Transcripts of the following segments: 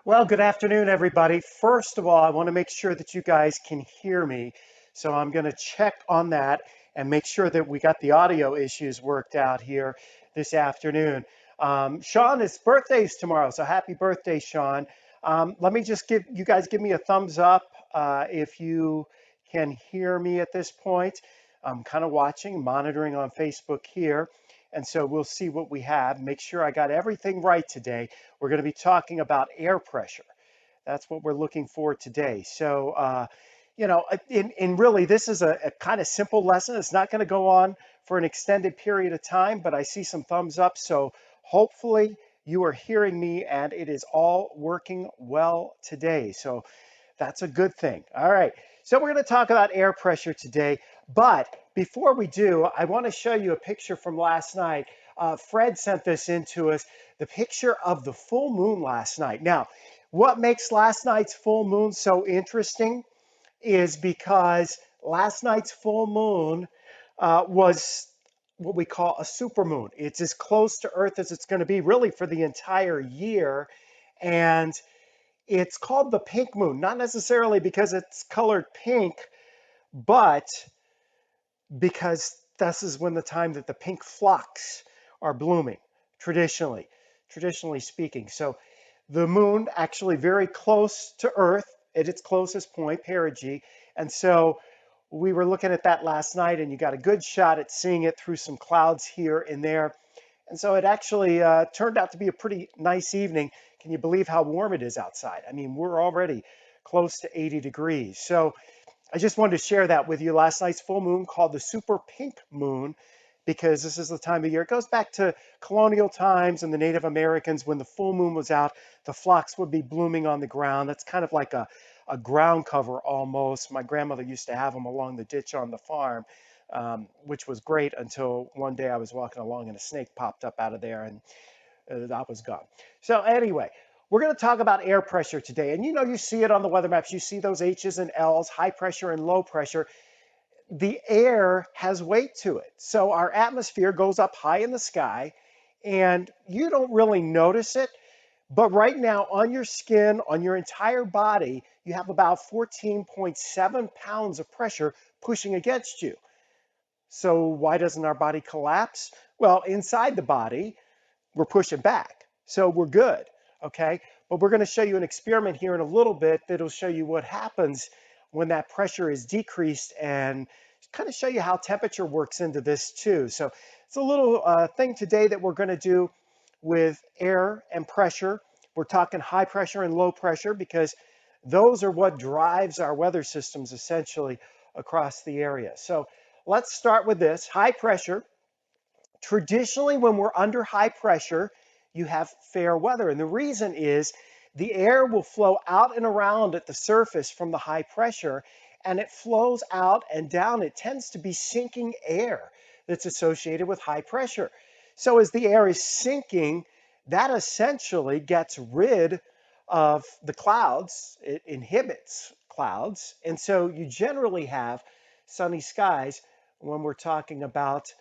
Well, good afternoon, everybody. First of all, I want to make sure that you guys can hear me. So I'm going to check on that and make sure that we got the audio issues worked out here this afternoon. Sean, his birthday is tomorrow, so happy birthday, Sean. Let me just give you guys give me a thumbs up if you can hear me at this point. I'm kind of watching, monitoring on Facebook here. And so we'll see what we have. Make sure I got everything right today. We're going to be talking about air pressure. That's what we're looking for today. So, in really, this is a kind of simple lesson. It's not going to go on for an extended period of time, but I see some thumbs up. So hopefully you are hearing me and it is all working well today. So that's a good thing. All right. So we're going to talk about air pressure today. But before we do, I want to show you a picture from last night. Fred sent this in to us, the picture of the full moon last night. Now, what makes last night's full moon so interesting is because last night's full moon was what we call a supermoon. It's as close to Earth as it's going to be really for the entire year. And it's called the pink moon, not necessarily because it's colored pink, but because this is when the time that the pink phlox are blooming, traditionally, traditionally speaking. So the moon actually very close to Earth at its closest point, perigee. And so we were looking at that last night, and you got a good shot at seeing it through some clouds here and there. And so it actually turned out to be a pretty nice evening. Can you believe how warm it is outside? I mean, we're already close to 80 degrees. So I just wanted to share that with you. Last night's full moon, called the super pink moon, because this is the time of year. It goes back to colonial times and the Native Americans. When the full moon was out, the phlox would be blooming on the ground. That's kind of like a ground cover almost. My grandmother used to have them along the ditch on the farm, which was great until one day I was walking along and a snake popped up out of there, and that was gone. So anyway, we're going to talk about air pressure today. And you see it on the weather maps. You see those H's and L's, high pressure and low pressure. The air has weight to it. So our atmosphere goes up high in the sky, and you don't really notice it. But right now, on your skin, on your entire body, you have about 14.7 pounds of pressure pushing against you. So why doesn't our body collapse? Well, inside the body, we're pushing back. So we're good, okay? But we're going to show you an experiment here in a little bit that'll show you what happens when that pressure is decreased, and kind of show you how temperature works into this too. So it's a little thing today that we're going to do with air and pressure. We're talking high pressure and low pressure because those are what drives our weather systems essentially across the area. So let's start with this. High pressure. Traditionally, when we're under high pressure, you have fair weather. And the reason is the air will flow out and around at the surface from the high pressure, and it flows out and down. It tends to be sinking air that's associated with high pressure. So as the air is sinking, that essentially gets rid of the clouds. It inhibits clouds. And so you generally have sunny skies when we're talking about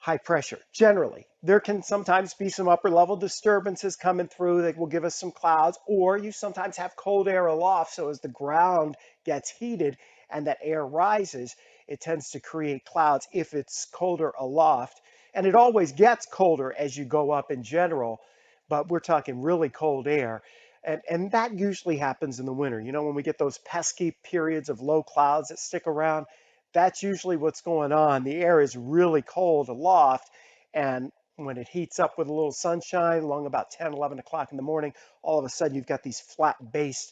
high pressure. Generally, there can sometimes be some upper level disturbances coming through that will give us some clouds, or you sometimes have cold air aloft. So as the ground gets heated and that air rises, it tends to create clouds if it's colder aloft. And it always gets colder as you go up in general, but we're talking really cold air. And that usually happens in the winter. When we get those pesky periods of low clouds that stick around, that's usually what's going on. The air is really cold aloft, and when it heats up with a little sunshine along about 10, 11 o'clock in the morning, all of a sudden you've got these flat-based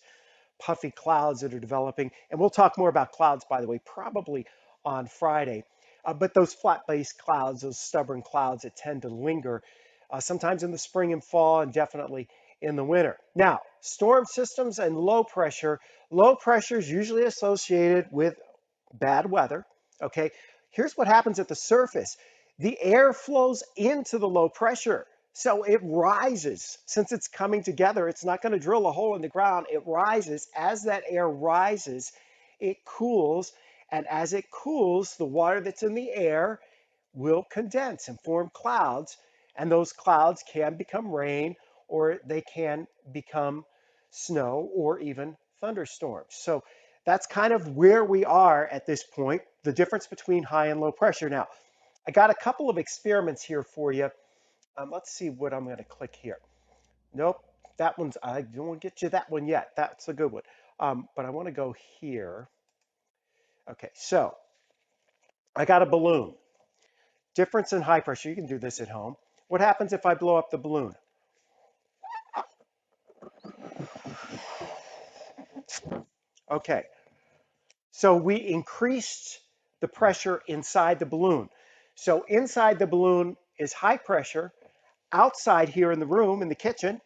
puffy clouds that are developing. And we'll talk more about clouds, by the way, probably on Friday. But those flat-based clouds, those stubborn clouds that tend to linger sometimes in the spring and fall, and definitely in the winter. Now, storm systems and low pressure. Low pressure is usually associated with bad weather. Okay, here's what happens at the surface. The air flows into the low pressure, so it rises. Since it's coming together, it's not going to drill a hole in the ground. It rises. As that air rises, it cools, and as it cools, the water that's in the air will condense and form clouds, and those clouds can become rain, or they can become snow, or even thunderstorms. So that's kind of where we are at this point, the difference between high and low pressure. Now, I got a couple of experiments here for you. Let's see what I'm going to click here. Nope, that one's, I don't want to get you that one yet. That's a good one. But I want to go here. Okay, so I got a balloon. Difference in high pressure. You can do this at home. What happens if I blow up the balloon? Okay, so we increased the pressure inside the balloon. So inside the balloon is high pressure. Outside here in the room, in the kitchen,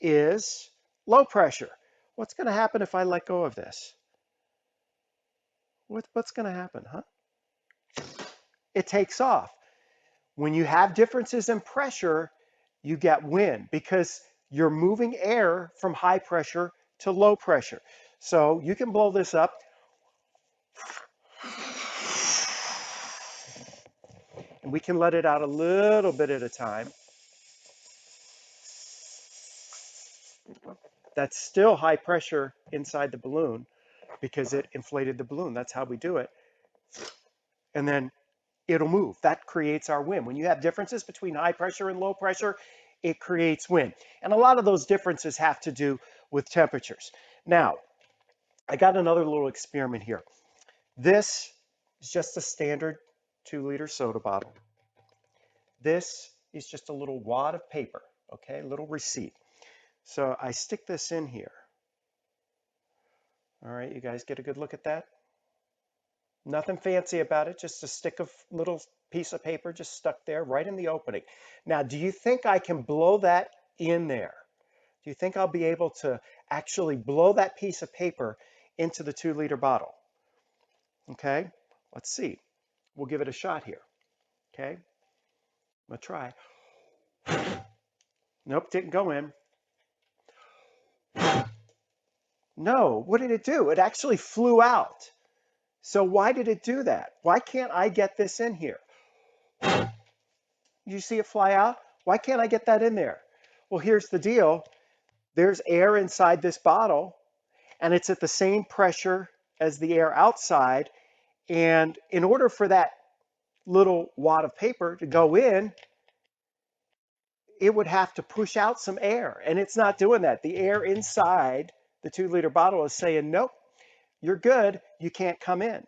is low pressure. What's going to happen if I let go of this? What's going to happen, huh? It takes off. When you have differences in pressure, you get wind because you're moving air from high pressure to low pressure. So you can blow this up, and we can let it out a little bit at a time. That's still high pressure inside the balloon because it inflated the balloon. That's how we do it. And then it'll move. That creates our wind. When you have differences between high pressure and low pressure, it creates wind. And a lot of those differences have to do with temperatures. Now, I got another little experiment here. This is just a standard 2-liter soda bottle. This is just a little wad of paper, okay, a little receipt. So I stick this in here. All right, you guys get a good look at that? Nothing fancy about it, just a stick of little piece of paper just stuck there right in the opening. Now, do you think I can blow that in there? Do you think I'll be able to actually blow that piece of paper into the 2-liter bottle? Okay, let's see. We'll give it a shot here. Okay, I'm gonna try. Nope, didn't go in. No, what did it do? It actually flew out. So why did it do that? Why can't I get this in here? You see it fly out? Why can't I get that in there? Well, here's the deal. There's air inside this bottle, and it's at the same pressure as the air outside. And in order for that little wad of paper to go in, it would have to push out some air. And it's not doing that. The air inside the 2-liter bottle is saying, nope, you're good. You can't come in.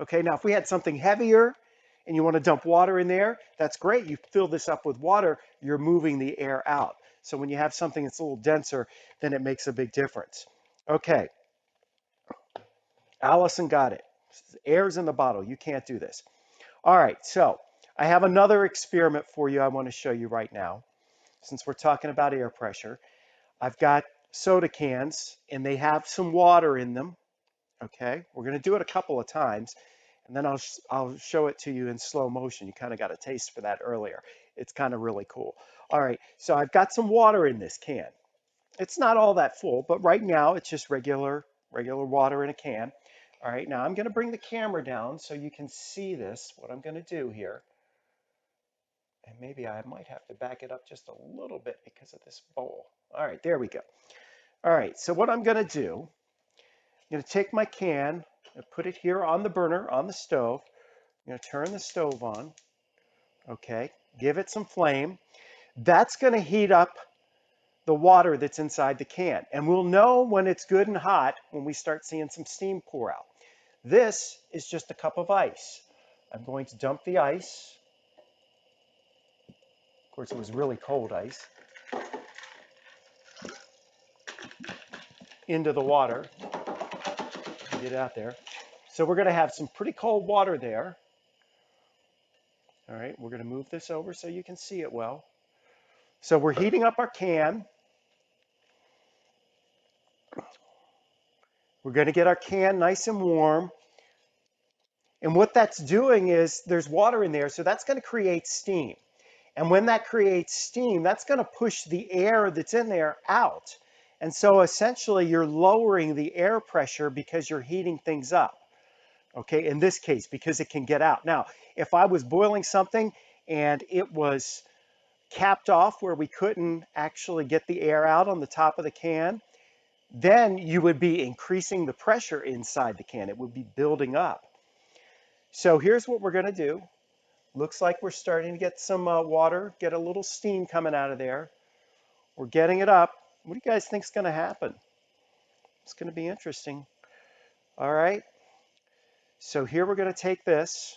Okay, now if we had something heavier and you want to dump water in there, that's great. You fill this up with water, you're moving the air out. So when you have something that's a little denser, then it makes a big difference. Okay, Allison got it. Air's in the bottle. You can't do this. All right, so I have another experiment for you I want to show you right now. Since we're talking about air pressure, I've got soda cans and they have some water in them. Okay, we're going to do it a couple of times, and then I'll show it to you in slow motion. You kind of got a taste for that earlier. It's kind of really cool. All right, so I've got some water in this can. It's not all that full, but right now it's just regular water in a can. All right, now I'm going to bring the camera down so you can see this, what I'm going to do here. And maybe I might have to back it up just a little bit because of this bowl. All right, there we go. All right, so what I'm going to do, I'm going to take my can and put it here on the burner, on the stove. I'm going to turn the stove on. Okay, give it some flame. That's going to heat up the water that's inside the can. And we'll know when it's good and hot when we start seeing some steam pour out. This is just a cup of ice. I'm going to dump the ice. Of course, it was really cold ice. Into the water. Get it out there. So we're going to have some pretty cold water there. All right, we're going to move this over so you can see it well. So we're heating up our can. We're going to get our can nice and warm. And what that's doing is there's water in there, so that's going to create steam. And when that creates steam, that's going to push the air that's in there out. And so essentially you're lowering the air pressure because you're heating things up. Okay, in this case, because it can get out. Now, if I was boiling something and it was capped off where we couldn't actually get the air out on the top of the can, then you would be increasing the pressure inside the can. It would be building up. So here's what we're going to do. Looks like we're starting to get some water, get a little steam coming out of there. We're getting it up. What do you guys think is going to happen? It's going to be interesting. All right. So here we're going to take this.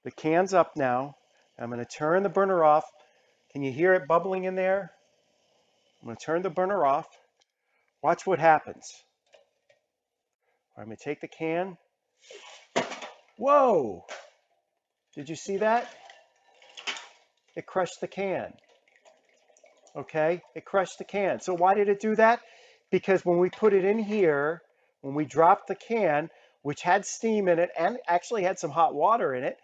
The can's up now. I'm going to turn the burner off. Can you hear it bubbling in there? I'm going to turn the burner off. Watch what happens. I'm going to take the can. Whoa! Did you see that? It crushed the can. Okay? It crushed the can. So why did it do that? Because when we put it in here, when we dropped the can, which had steam in it and actually had some hot water in it,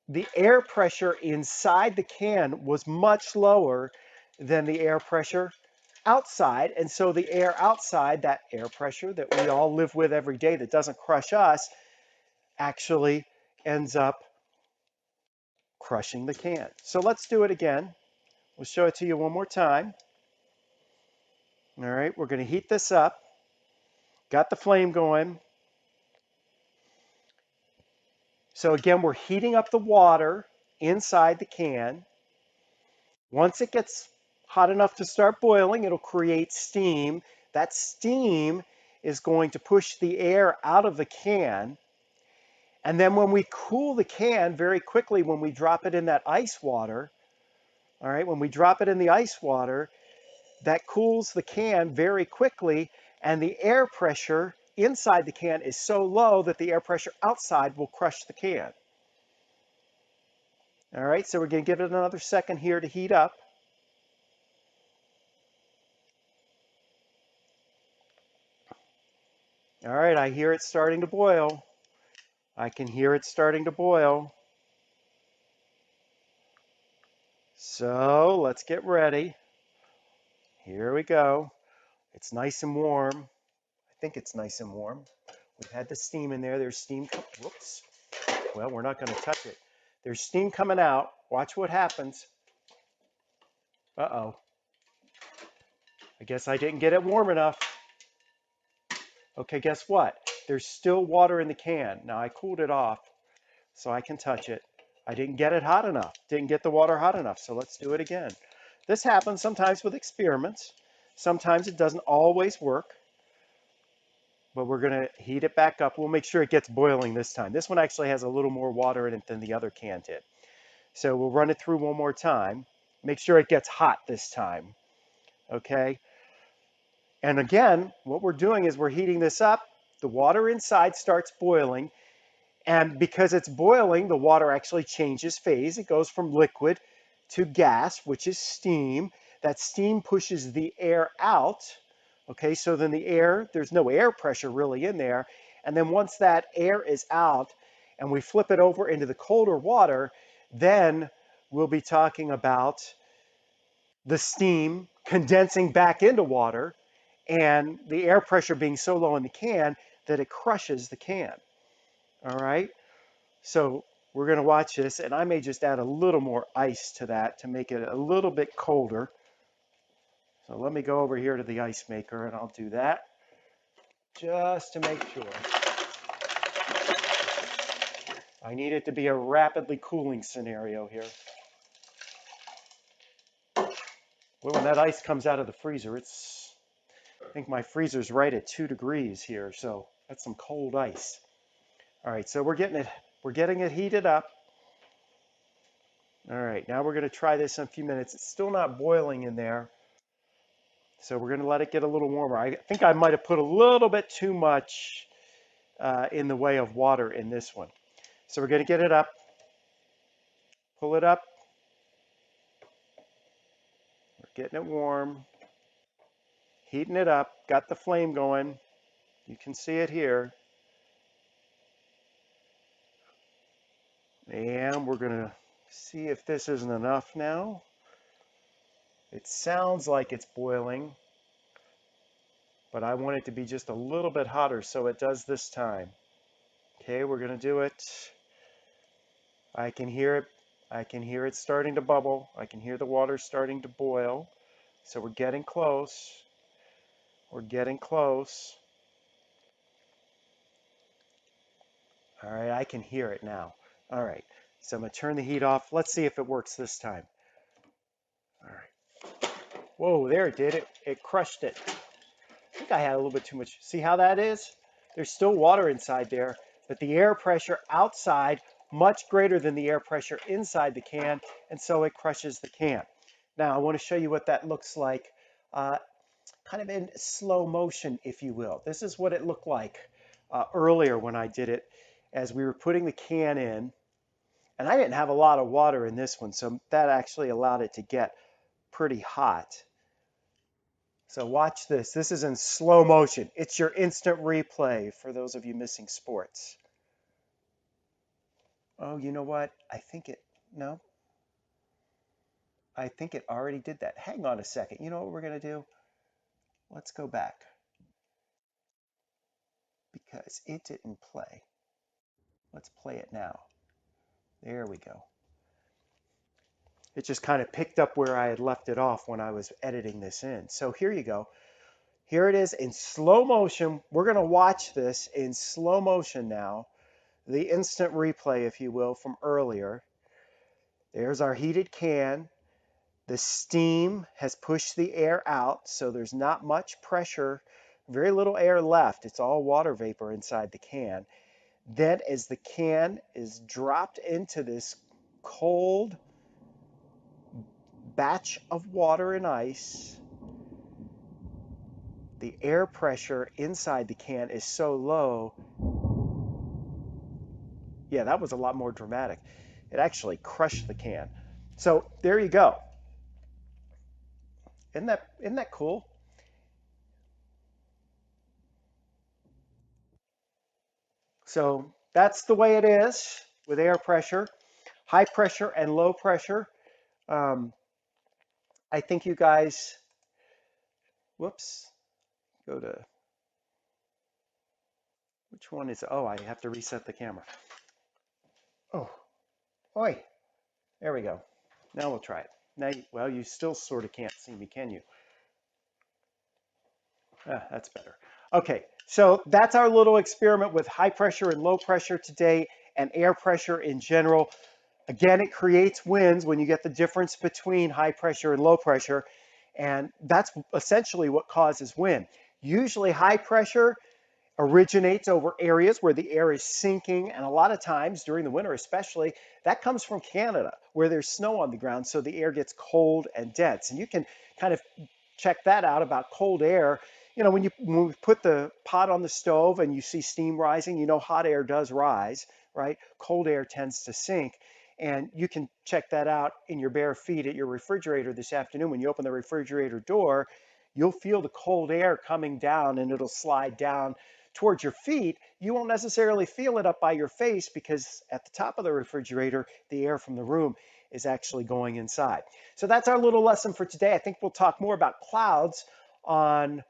the air pressure inside the can was much lower than the air pressure outside. And so the air outside, that air pressure that we all live with every day that doesn't crush us, actually ends up crushing the can. So let's do it again. We'll show it to you one more time. All right, we're going to heat this up. Got the flame going. So again, we're heating up the water inside the can. Once it gets hot enough to start boiling, it'll create steam. That steam is going to push the air out of the can. And then when we cool the can very quickly, when we drop it in that ice water, all right, when we drop it in the ice water, that cools the can very quickly, and the air pressure inside the can is so low that the air pressure outside will crush the can. All right, so we're going to give it another second here to heat up. All right, I hear it starting to boil. I can hear it starting to boil. So let's get ready. Here we go. It's nice and warm. I think it's nice and warm. We've had the steam in there. There's steam. Whoops. Well, we're not going to touch it. There's steam coming out. Watch what happens. Uh-oh. I guess I didn't get it warm enough. Okay, guess what? There's still water in the can. Now I cooled it off so I can touch it. I didn't get it hot enough. Didn't get the water hot enough. So let's do it again. This happens sometimes with experiments. Sometimes it doesn't always work. But we're going to heat it back up. We'll make sure it gets boiling this time. This one actually has a little more water in it than the other can did. So we'll run it through one more time. Make sure it gets hot this time. Okay? And again, what we're doing is we're heating this up. The water inside starts boiling. And because it's boiling, the water actually changes phase. It goes from liquid to gas, which is steam. That steam pushes the air out. Okay, so then the air, there's no air pressure really in there. And then once that air is out and we flip it over into the colder water, then we'll be talking about the steam condensing back into water and the air pressure being so low in the can that it crushes the can. All right, so we're going to watch this, and I may just add a little more ice to that to make it a little bit colder. So let me go over here to the ice maker, and I'll do that just to make sure. I need it to be a rapidly cooling scenario here. Well, when that ice comes out of the freezer, I think my freezer's right at 2 degrees here, so that's some cold ice. All right, so we're getting it heated up. All right, now we're going to try this in a few minutes. It's still not boiling in there, so we're going to let it get a little warmer. I think I might have put a little bit too much in the way of water in this one. So we're going to get it up, pull it up. We're getting it warm, heating it up, got the flame going. You can see it here. And we're going to see if this isn't enough now. It sounds like it's boiling, but I want it to be just a little bit hotter, so it does this time. Okay, we're going to do it. I can hear it. I can hear it starting to bubble. I can hear the water starting to boil. So we're getting close. We're getting close. All right, I can hear it now. All right, so I'm gonna turn the heat off. Let's see if it works this time. All right. Whoa, there it did it. It crushed it. I think I had a little bit too much. See how that is? There's still water inside there, but the air pressure outside much greater than the air pressure inside the can, and so it crushes the can. Now I want to show you what that looks like, uh, kind of in slow motion, if you will. This is what it looked like earlier when I did it, as we were putting the can in, and I didn't have a lot of water in this one, so that actually allowed it to get pretty hot. So watch this. This is in slow motion. It's your instant replay for those of you missing sports. Oh, you know what? No, I think it already did that. Hang on a second. You know what we're going to do? Let's go back because it didn't play. Let's play it now. There we go. It just kind of picked up where I had left it off when I was editing this in. So here you go. Here it is in slow motion. We're going to watch this in slow motion now. The instant replay, if you will, from earlier. There's our heated can. The steam has pushed the air out, so there's not much pressure, very little air left. It's all water vapor inside the can. Then as the can is dropped into this cold batch of water and ice, the air pressure inside the can is so low. Yeah, that was a lot more dramatic. It actually crushed the can. So there you go. Isn't that cool? So that's the way it is with air pressure, high pressure and low pressure. Um, I think you guys, whoops, go to, which one is, oh, I have to reset the camera. Oh, oi, there we go. Now we'll try it. Now, well, you still sort of can't see me, can you? Ah, that's better. Okay, so that's our little experiment with high pressure and low pressure today and air pressure in general. Again, it creates winds when you get the difference between high pressure and low pressure, and that's essentially what causes wind. Usually high pressure originates over areas where the air is sinking, and a lot of times during the winter especially, that comes from Canada where there's snow on the ground, so the air gets cold and dense. And you can kind of check that out about cold air. You know, when we put the pot on the stove and you see steam rising, you know hot air does rise, right? Cold air tends to sink. And you can check that out in your bare feet at your refrigerator this afternoon. When you open the refrigerator door, you'll feel the cold air coming down and it'll slide down towards your feet. You won't necessarily feel it up by your face because at the top of the refrigerator, the air from the room is actually going inside. So that's our little lesson for today. I think we'll talk more about clouds on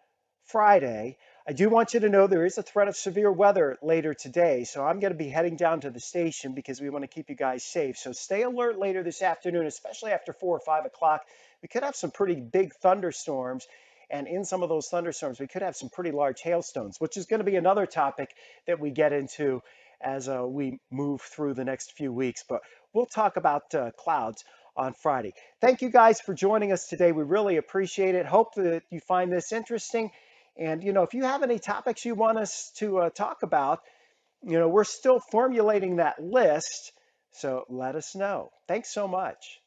Friday. I do want you to know there is a threat of severe weather later today, so I'm going to be heading down to the station because we want to keep you guys safe. So stay alert later this afternoon, especially after 4 or 5 o'clock. We could have some pretty big thunderstorms, and in some of those thunderstorms, we could have some pretty large hailstones, which is going to be another topic that we get into as we move through the next few weeks. But we'll talk about clouds on Friday. Thank you guys for joining us today. We really appreciate it. Hope that you find this interesting. And, you know, if you have any topics you want us to talk about, you know, we're still formulating that list. So let us know. Thanks so much.